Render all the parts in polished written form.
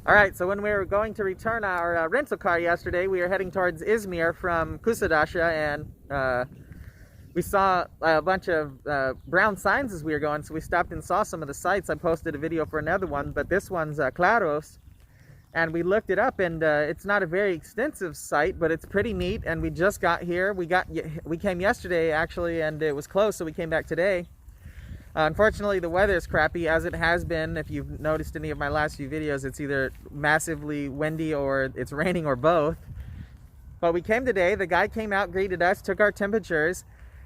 All right, so when we were going to return our rental car yesterday, we were heading towards Izmir from Kusadasha, and we saw a bunch of brown signs as we were going, so we stopped and saw some of the sites. I posted a video for another one, but this one's Claros, and we looked it up, and it's not a very extensive site, but it's pretty neat, and we just got here. We came yesterday, actually, and it was closed, so we came back today. Unfortunately, the weather is crappy, as it has been. If you've noticed any of my last few videos, it's either massively windy or it's raining or both. But we came today. The guy came out, greeted us, took our temperatures,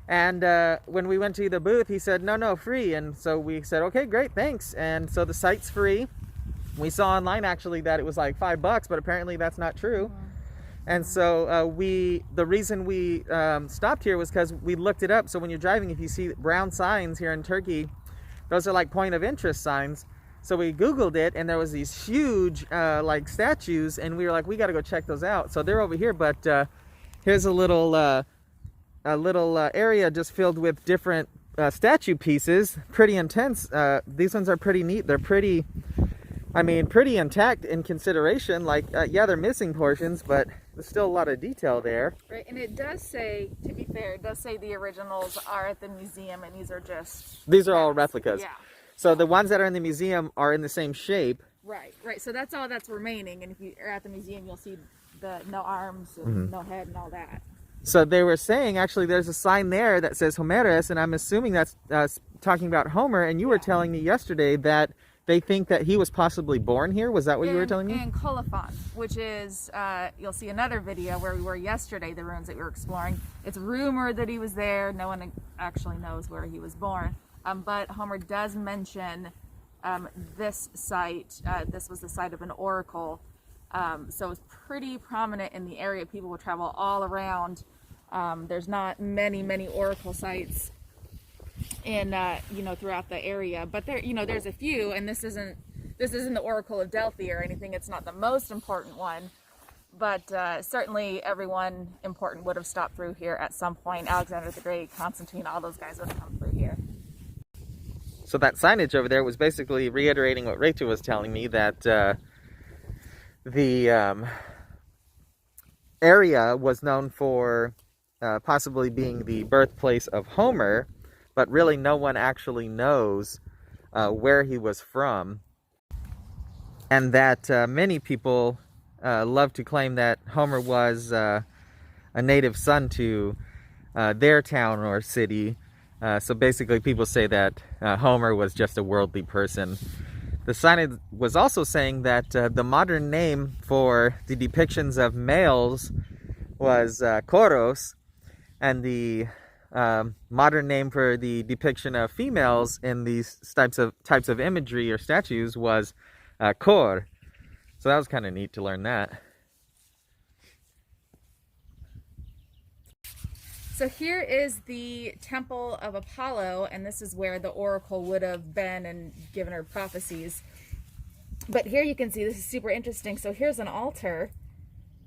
and when we went to the booth, he said, no, free. And so we said, okay, great, thanks. And so the site's free. We saw online, actually, that it was like $5, but apparently that's not true. And so the reason we stopped here was because we looked it up. So when you're driving, if you see brown signs here in Turkey, those are like point of interest signs. So we Googled it, and there was these huge like statues, and we were like, we got to go check those out. So they're over here, but here's a little area just filled with different statue pieces. Pretty intense. These ones are pretty neat. They're pretty intact in consideration. Like, yeah, they're missing portions, but there's still a lot of detail there. Right, and it does say, to be fair, it does say the originals are at the museum, and these are all replicas. Yeah. So the ones that are in the museum are in the same shape. Right. So that's all that's remaining, and if you are at the museum, you'll see the no arms, and no head, and all that. So they were saying, actually, there's a sign there that says Homerus, and I'm assuming that's talking about Homer, and you were telling me yesterday that they think that he was possibly born here. Was that what you were telling me? In Colophon, which is, you'll see another video where we were yesterday, the ruins that we were exploring. It's rumored that he was there. No one actually knows where he was born. But Homer does mention this site. This was the site of an oracle. So it's pretty prominent in the area. People will travel all around. There's not many oracle sites in throughout the area, but there's a few, and this isn't the Oracle of Delphi or anything. It's not the most important one, but certainly everyone important would have stopped through here at some point. Alexander the Great, Constantine, all those guys would have come through here. So that signage over there was basically reiterating what Rachel was telling me, that the area was known for possibly being the birthplace of Homer, but really no one actually knows where he was from, and that many people love to claim that Homer was a native son to their town or city. So basically people say that Homer was just a worldly person. The sign was also saying that the modern name for the depictions of males was Claros, and the modern name for the depiction of females in these types of imagery or statues was Kor. So that was kind of neat to learn that. So here is the Temple of Apollo, and this is where the oracle would have been and given her prophecies. But here you can see, this is super interesting. So here's an altar,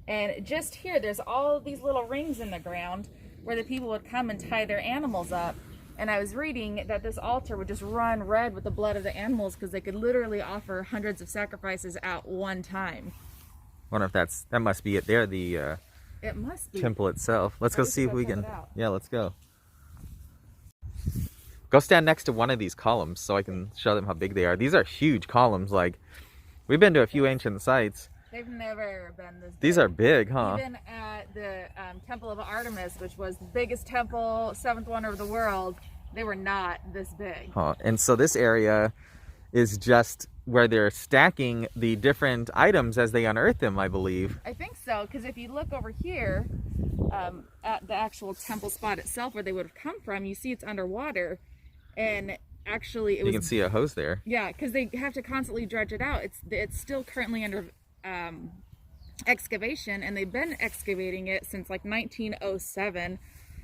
and just here there's all these little rings in the ground where the people would come and tie their animals up. And I was reading that this altar would just run red with the blood of the animals because they could literally offer hundreds of sacrifices at one time. I wonder if that must be it there, the it must be temple itself. Let's go see if we can. Yeah, let's go. Go stand next to one of these columns so I can show them how big they are. These are huge columns. Like, we've been to a few ancient sites. They've never been this big. These are big, huh? Even at the Temple of Artemis, which was the biggest temple, 7th wonder of the world, they were not this big. Huh. And so this area is just where they're stacking the different items as they unearth them, I believe. I think so, because if you look over here at the actual temple spot itself where they would have come from, you see it's underwater, and actually you can see a hose there. Yeah, because they have to constantly dredge it out. It's still currently under excavation, and they've been excavating it since like 1907,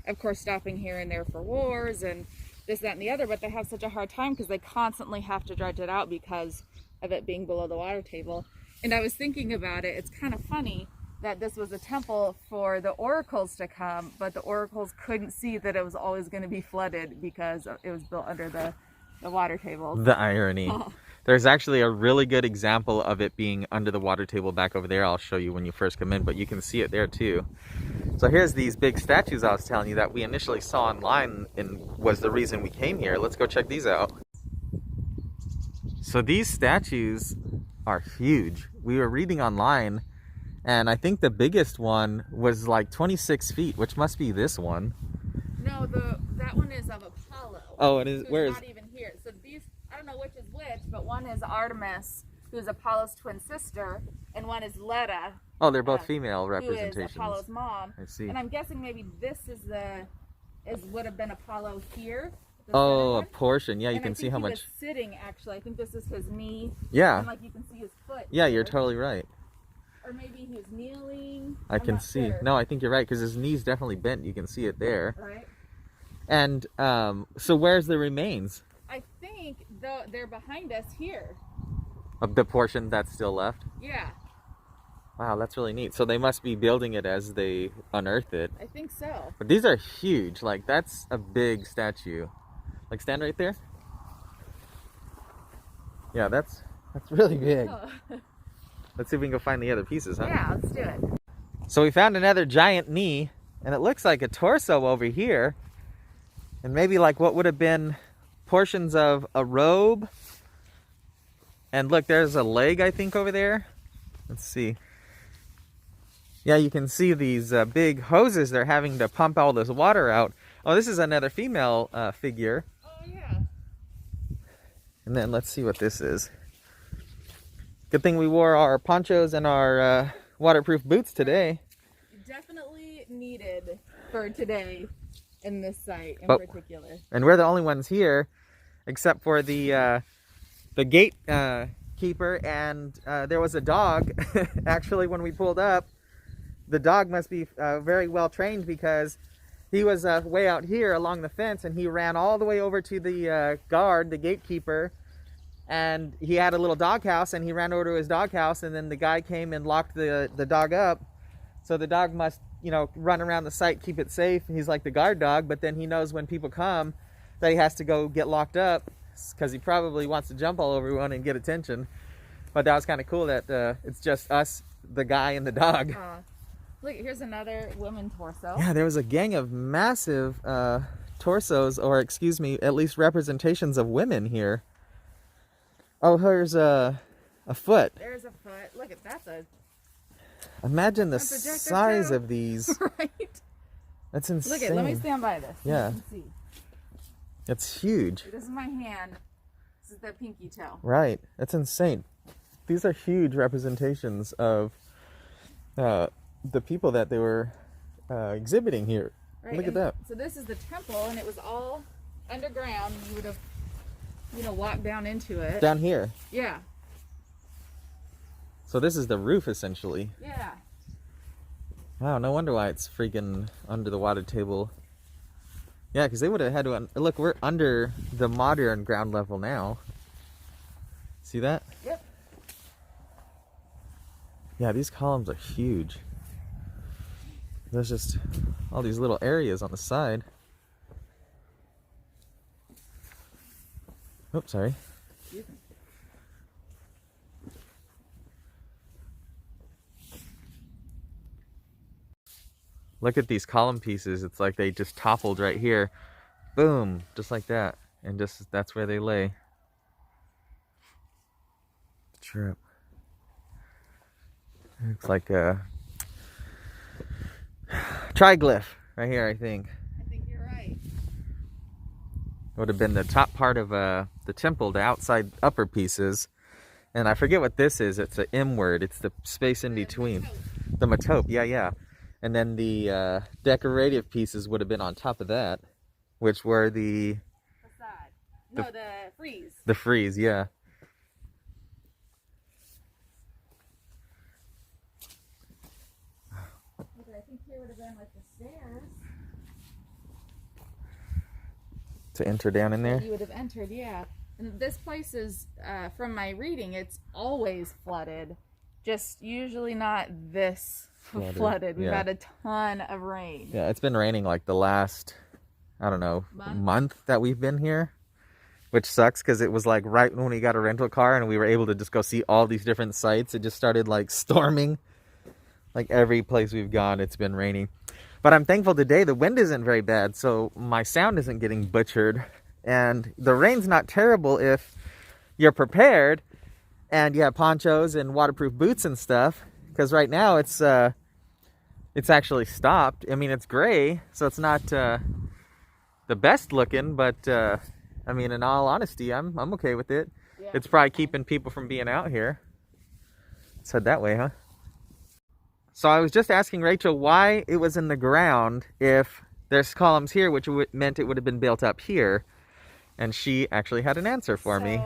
of course stopping here and there for wars and this, that, and the other, but they have such a hard time because they constantly have to dredge it out because of it being below the water table. And I was thinking about it, it's kind of funny that this was a temple for the oracles to come, but the oracles couldn't see that it was always going to be flooded because it was built under the water table. The irony. There's actually a really good example of it being under the water table back over there. I'll show you when you first come in, but you can see it there too. So here's these big statues I was telling you that we initially saw online and was the reason we came here. Let's go check these out. So these statues are huge. We were reading online, and I think the biggest one was like 26 feet, which must be this one. No, that one is of Apollo. Oh, it is. So Where it's is? not even here. So these, I don't know which is which, but one is Artemis, who's Apollo's twin sister, and one is Leda. Oh, they're both female Who representations. is Apollo's mom. I see. And I'm guessing maybe this would have been Apollo here. Oh, a portion. Yeah, you and can I see think how he much. was sitting, actually. I think this is his knee. Yeah. And like you can see his foot. Yeah, here. you're totally right. Or maybe he was kneeling. I can not see. sure. No, I think you're right because his knee's definitely bent. You can see it there. Right. And so where's the remains I think they're behind us here. of the portion that's still left? Yeah, Wow, that's really neat. So they must be building it as they unearth it. I think so. But these are huge. Like, that's a big statue. Like, stand right there. Yeah, that's really big. Oh. Let's see if we can go find the other pieces, huh? Yeah, let's do it. So we found another giant knee, and it looks like a torso over here. And maybe like what would have been portions of a robe. And look, there's a leg, I think, over there. Let's see. Yeah, you can see these big hoses they're having to pump all this water out. Oh, this is another female figure. Oh, yeah. And then let's see what this is. Good thing we wore our ponchos and our waterproof boots today. Definitely needed for today in this site in But- particular. And we're the only ones here, except for the gate keeper, and there was a dog. Actually, when we pulled up, the dog must be very well trained because he was way out here along the fence, and he ran all the way over to the guard, the gatekeeper, and he had a little doghouse, and he ran over to his doghouse, and then the guy came and locked the dog up. So the dog must, you know, run around the site, keep it safe. He's like the guard dog, but then he knows when people come that he has to go get locked up because he probably wants to jump all over everyone and get attention. But that was kind of cool that it's just us, the guy, and the dog. Look, here's another woman torso. Yeah, there was a gang of massive torsos, or excuse me, at least representations of women here. Oh, here's a foot. There's a foot. Look at Imagine the A projector size too. of these. right. That's insane. Look at. Let me stand by this. so Yeah. You can see. It's huge. This is my hand. This is the pinky toe. Right. That's insane. These are huge representations of the people that they were exhibiting here. Right. Look at and that. So this is the temple, and it was all underground. You would have, walked down into it. Down here. Yeah. So this is the roof, essentially. Yeah. Wow, no wonder why it's freaking under the water table. Yeah, because they would have had to... Look, we're under the modern ground level now. See that? Yep. Yeah, these columns are huge. There's just all these little areas on the side. Oops, sorry. Look at these column pieces. It's like they just toppled right here. Boom, just like that. And just that's where they lay. Trip. Looks like a triglyph right here, I think. I think you're right. Would have been the top part of the temple, the outside upper pieces. And I forget what this is. It's an M word. It's the space in between. The metope, yeah. And then the decorative pieces would have been on top of that, which were the Facade. No, the frieze. the frieze, yeah. Okay, I think here would have been like the stairs. To enter down in there. You would have entered, yeah. And this place is, from my reading, it's always flooded. Just usually not this flooded. We've yeah. had a ton of rain. Yeah, it's been raining like the last, I don't know, Month? month that we've been here. which sucks because it was like right when we got a rental car and we were able to just go see all these different sites. It just started like storming. Like every place we've gone, it's been raining. But I'm thankful today the wind isn't very bad, so my sound isn't getting butchered. And the rain's not terrible if you're prepared and you have ponchos and waterproof boots and stuff. Because right now it's actually stopped. I mean, it's gray, so it's not the best looking, but I mean, in all honesty, I'm okay with it. Yeah. It's probably keeping people from being out here. Let's head that way, huh? So I was just asking Rachel why it was in the ground if there's columns here, which meant it would have been built up here. And she actually had an answer for me.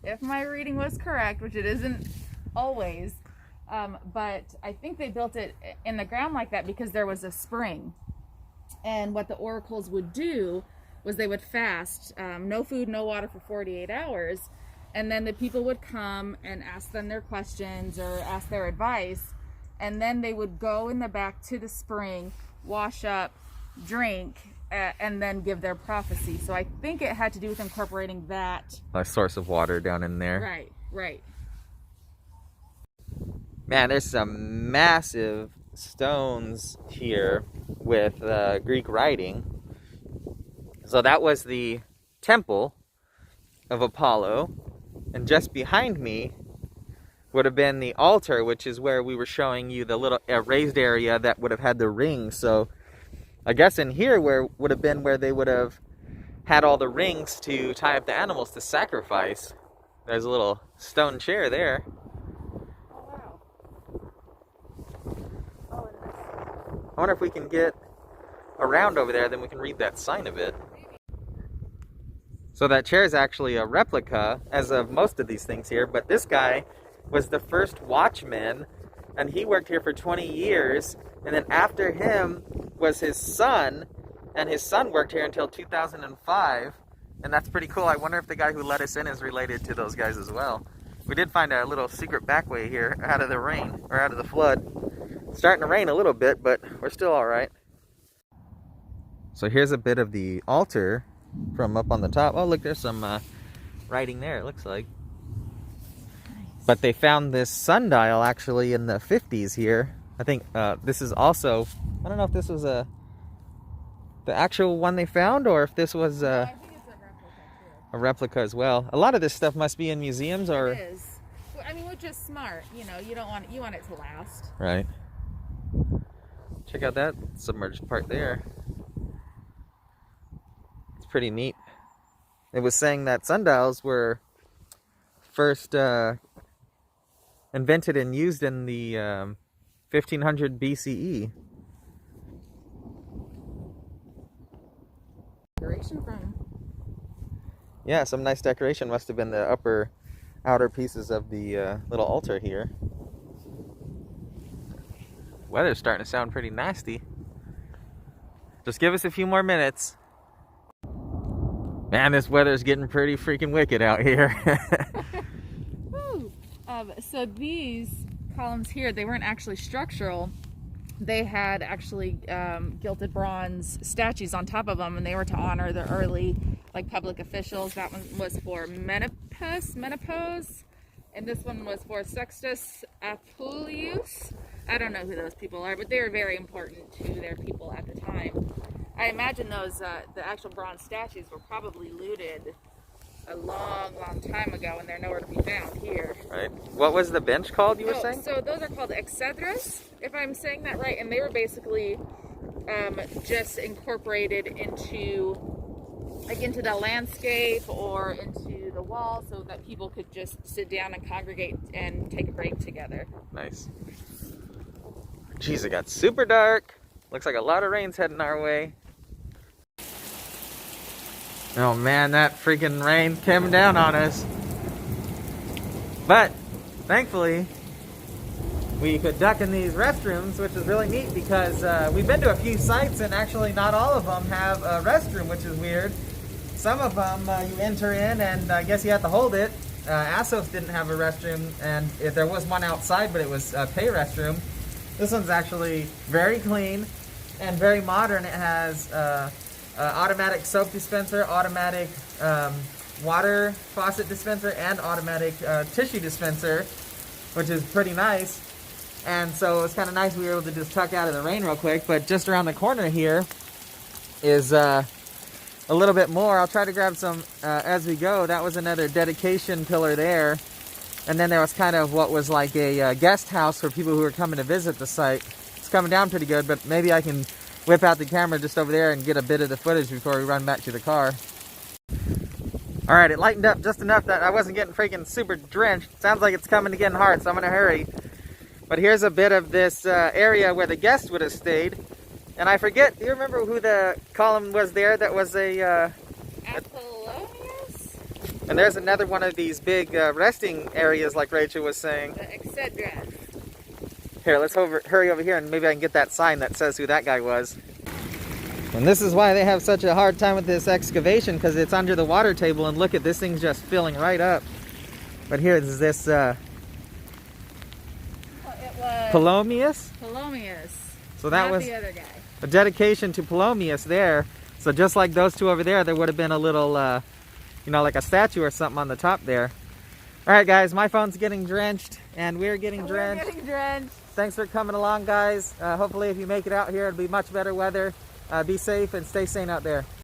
If my reading was correct, which it isn't always, but I think they built it in the ground like that because there was a spring. And what the oracles would do was they would fast, no food, no water for 48 hours. And then the people would come and ask them their questions or ask their advice. And then they would go in the back to the spring, wash up, drink, and then give their prophecy. So I think it had to do with incorporating that. A source of water down in there. Right, right. Man, there's some massive stones here with Greek writing. So that was the temple of Apollo. And just behind me would have been the altar, which is where we were showing you the little raised area that would have had the rings. So I guess in here would have been where they would have had all the rings to tie up the animals to sacrifice. There's a little stone chair there. Oh, wow. Oh, it is. I wonder if we can get around over there, then we can read that sign of it. So that chair is actually a replica, as of most of these things here, but this guy was the first watchman, and he worked here for 20 years, and then after him was his son, and his son worked here until 2005, and that's pretty cool. I wonder if the guy who let us in is related to those guys as well. We did find a little secret back way here out of the rain, or out of the flood. It's starting to rain a little bit, but we're still all right. So here's a bit of the altar from up on the top. Oh, look, there's some writing there, it looks like. Nice. But they found this sundial actually in the 50s here. I think this is also, I don't know if this was the actual one they found, or if this was I think it's a replica too. A replica as well. A lot of this stuff must be in museums, or it is. I mean, which is smart. You know, you want it to last. Right. Check out that submerged part there. It's pretty neat. It was saying that sundials were first invented and used in the 1500 BCE. Decoration from. Yeah, some nice decoration. Must have been the outer pieces of the little altar here. Weather's starting to sound pretty nasty. Just give us a few more minutes. Man, this weather's getting pretty freaking wicked out here. Woo. So these columns here, they weren't actually structural. They had actually gilded bronze statues on top of them, and they were to honor the early public officials. That one was for menopause, and this one was for Sextus Appuleius. I don't know who those people are, but they were very important to their people at the time. I imagine those the actual bronze statues were probably looted a long, long time ago, and they're nowhere to be found here. Right. What was the bench called, you were saying? So those are called exedras, if I'm saying that right, and they were basically just incorporated into the landscape or into the wall, so that people could just sit down and congregate and take a break together. Nice. Jeez, it got super dark. Looks like a lot of rain's heading our way. Oh man, that freaking rain came down on us. But thankfully, we could duck in these restrooms, which is really neat because we've been to a few sites and actually not all of them have a restroom, which is weird. Some of them you enter in and I guess you have to hold it. Assos didn't have a restroom, and there was one outside, but it was a pay restroom. This one's actually very clean and very modern. It has automatic soap dispenser, automatic water faucet dispenser and automatic tissue dispenser, which is pretty nice. And so it's kind of nice we were able to just tuck out of the rain real quick. But just around the corner here is a little bit more. I'll try to grab some as we go. That was another dedication pillar there. And then there was kind of what was like a guest house for people who were coming to visit the site. It's coming down pretty good, but maybe I can whip out the camera just over there and get a bit of the footage before we run back to the car. All right, it lightened up just enough that I wasn't getting freaking super drenched. Sounds like it's coming to getting hard, so I'm gonna hurry. But here's a bit of this area where the guest would have stayed. And I forget, do you remember who the column was there that was a... Apollonius? And there's another one of these big resting areas like Rachel was saying. The Excedras. Here, let's hurry over here and maybe I can get that sign that says who that guy was. And this is why they have such a hard time with this excavation, because it's under the water table, and look at this thing's just filling right up. But here is this Polomius? Polomius. So that Not was the other guy. a dedication to Polomius there. So just like those two over there, there would have been a little, you know, like a statue or something on the top there. All right, guys, my phone's getting drenched, and we're getting drenched. We're getting drenched. Thanks for coming along, guys. Hopefully, if you make it out here, it'll be much better weather. Be safe and stay sane out there.